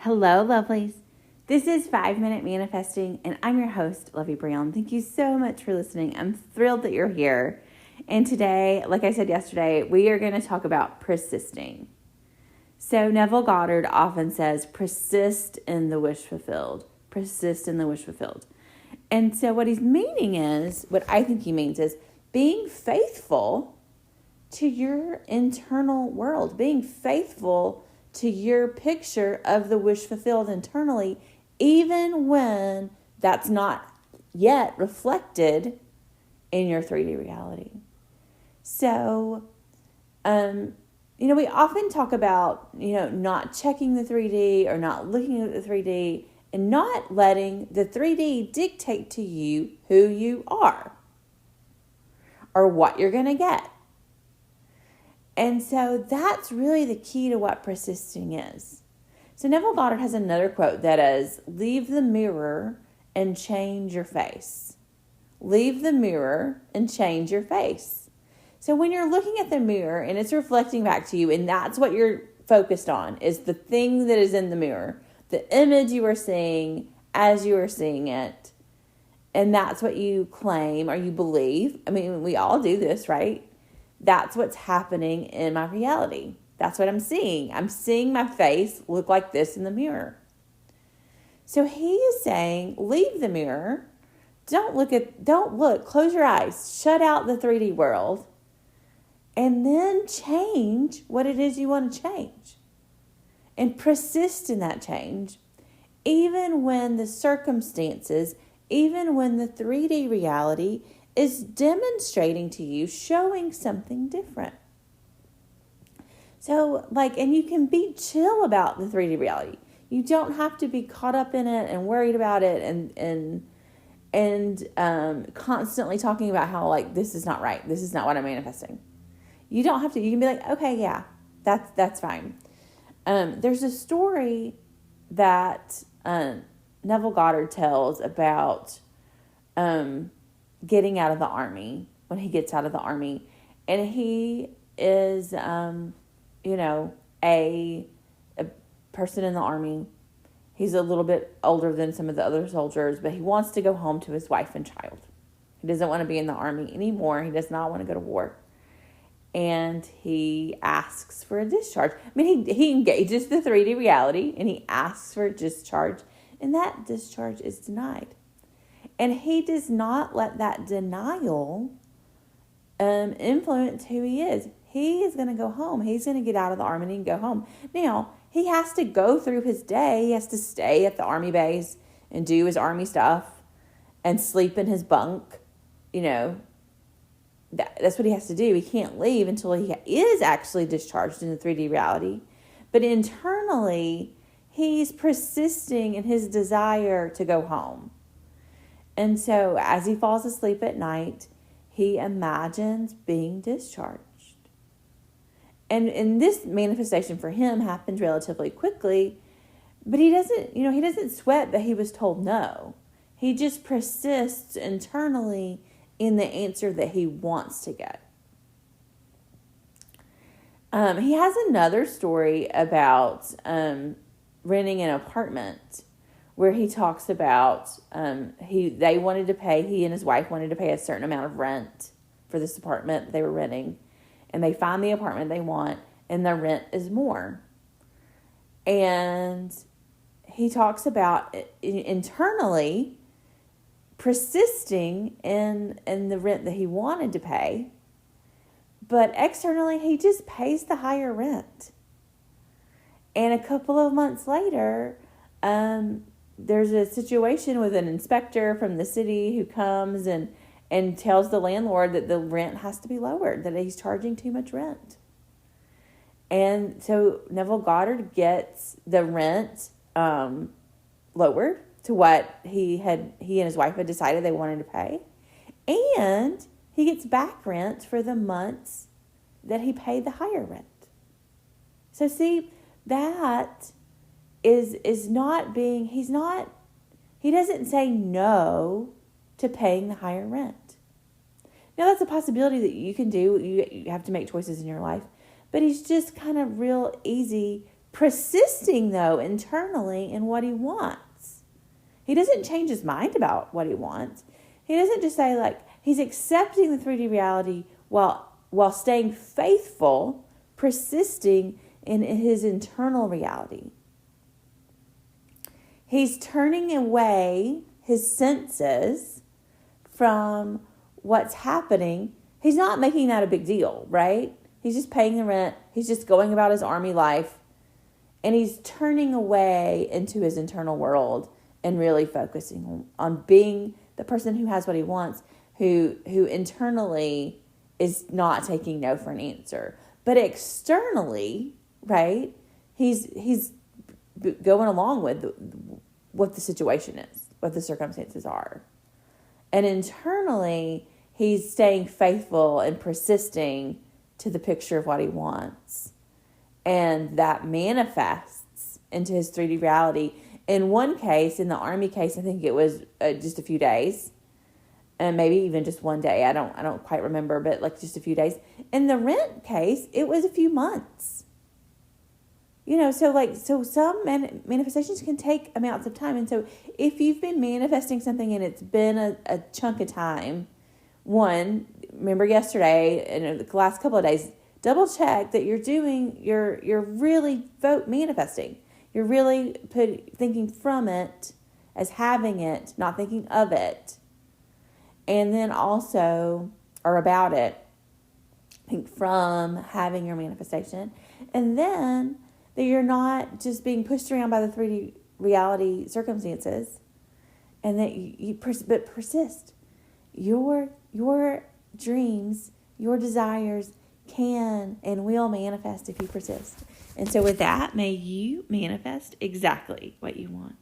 Hello, lovelies. This is 5 Minute Manifesting, and I'm your host, Lovey Brown. Thank you so much for listening. I'm thrilled that you're here. And today, like I said yesterday, we are going to talk about persisting. So Neville Goddard often says, persist in the wish fulfilled. Persist in the wish fulfilled. And so what he's meaning is, what I think he means is being faithful to your internal world, being faithful to your picture of the wish fulfilled internally, even when that's not yet reflected in your 3D reality. So, we often talk about, not checking the 3D or not looking at the 3D and not letting the 3D dictate to you who you are or what you're going to get. And so that's really the key to what persisting is. So Neville Goddard has another quote that is, leave the mirror and change your face. Leave the mirror and change your face. So when you're looking at the mirror and it's reflecting back to you, and that's what you're focused on, is the thing that is in the mirror, the image you are seeing as you are seeing it, and that's what you claim or you believe. I mean, we all do this, right? That's what's happening in my reality. That's what I'm seeing. I'm seeing my face look like this in the mirror. So he is saying, leave the mirror. Don't look, close your eyes, shut out the 3D world, and then change what it is you want to change. And persist in that change, even when the circumstances, even when the 3D reality is demonstrating to you, showing something different. So, and you can be chill about the 3D reality. You don't have to be caught up in it and worried about it and constantly talking about how, this is not right. This is not what I'm manifesting. You don't have to. You can be like, okay, yeah, that's fine. There's a story that Neville Goddard tells about getting out of the army, when he gets out of the army, and he is, a person in the army. He's a little bit older than some of the other soldiers, but he wants to go home to his wife and child. He doesn't want to be in the army anymore. He does not want to go to war. And he asks for a discharge. I mean, he engages the 3D reality, and he asks for a discharge, and that discharge is denied. And he does not let that denial influence who he is. He is going to go home. He's going to get out of the army and go home. Now, he has to go through his day. He has to stay at the army base and do his army stuff and sleep in his bunk. That's what he has to do. He can't leave until he is actually discharged in the 3D reality. But internally, he's persisting in his desire to go home. And so as he falls asleep at night, he imagines being discharged. And this manifestation for him happens relatively quickly, but he doesn't sweat that he was told no. He just persists internally in the answer that he wants to get. He has another story about renting an apartment, where he talks about he and his wife wanted to pay a certain amount of rent for this apartment they were renting, and they find the apartment they want, and the rent is more. And he talks about internally persisting in the rent that he wanted to pay, but externally he just pays the higher rent. And a couple of months later, there's a situation with an inspector from the city who comes and tells the landlord that the rent has to be lowered, that he's charging too much rent. And so Neville Goddard gets the rent lowered to what he and his wife had decided they wanted to pay. And he gets back rent for the months that he paid the higher rent. So see, that is not being, he doesn't say no to paying the higher rent. Now, that's a possibility that you can do. You have to make choices in your life. But he's just kind of real easy persisting, though, internally in what he wants. He doesn't change his mind about what he wants. He doesn't just say, like, he's accepting the 3D reality while staying faithful, persisting in his internal reality. He's turning away his senses from what's happening. He's not making that a big deal, right? He's just paying the rent. He's just going about his army life. And he's turning away into his internal world and really focusing on being the person who has what he wants, who internally is not taking no for an answer. But externally, right, he's going along with what the situation is, what the circumstances are. And internally, he's staying faithful and persisting to the picture of what he wants. And that manifests into his 3D reality. In one case, in the army case, I think it was just a few days. And maybe even just one day. I don't quite remember, but like just a few days. In the rent case, it was a few months. So some manifestations can take amounts of time. And so if you've been manifesting something and it's been a chunk of time, remember yesterday and the last couple of days, double check that you're really manifesting. You're really thinking from it as having it, not thinking of it. And then also, or about it, think from having your manifestation. And then that you're not just being pushed around by the 3D reality circumstances. And that but persist. Your dreams, your desires can and will manifest if you persist. And so with that, may you manifest exactly what you want.